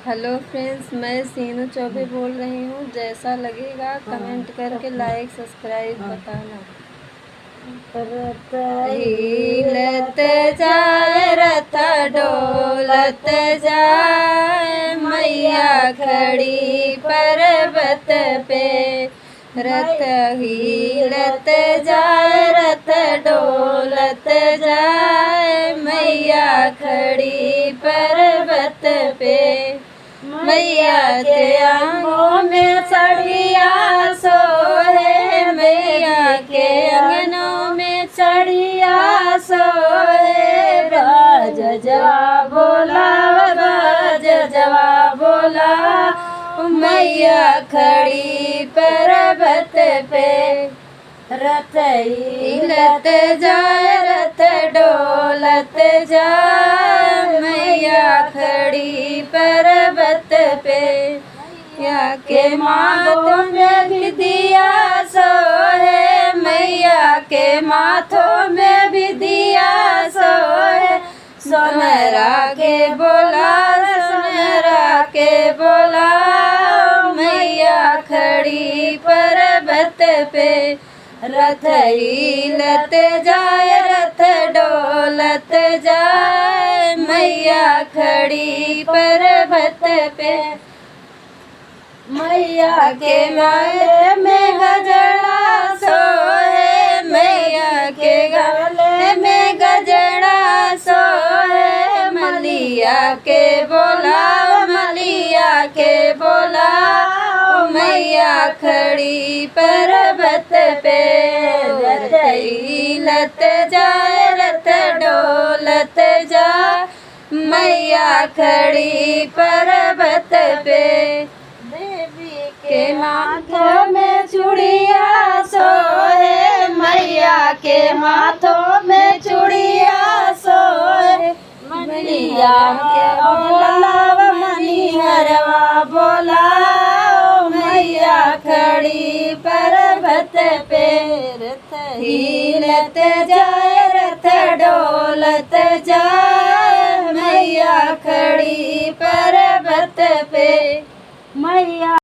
Hello friends, मैं सीनू चौबे बोल रही हूँ। जैसा लगेगा कमेंट करके लाइक सब्सक्राइब बताना। हिलत जाए रथ डोलत जाए, मैया खड़ी पर्वत पे। रथ हिलत जाए रथ डोलत जाए, मैया खड़ी पर्वत पे। मैया के अंगों में चढ़िया सोहे, मैया के अंगनों में चढ़िया सोहे। बाज जवा बोला, बाज जवा बोला, मैया खड़ी पर्वत पे। रथ हिलत जाए रथ डोलत जाए, मैया खड़ी पर्वत पे। मैया के माथों में भी दिया सोहे, मैया के माथों में भी दिया सोहे। सोनरा के बोला, सोनरा के बोला, मैया खड़ी पर्वत पे। रथ हिलत जाए रथ डोलत जाए, मैया खड़ी पर्वत पे। मैया के माले में गजरा सोहे, मैया के गले में गजरा सोहे। मलिया के बोला, मलिया के बोला, मैया खड़ी पर्वत पे। रथ हिलत जाए रथ डोलत जाए, मैया खड़ी पर्वत पे। देवी के माथों में चूड़िया सोहे, मैया के माथों में चूड़िया सोहे। मनिया के बोला, मनिहरवा बोला, मैया खड़ी पर्वत पे। रथ हिलत जाए रथ डोलत जाए, मैया खड़ी पर्वत पे।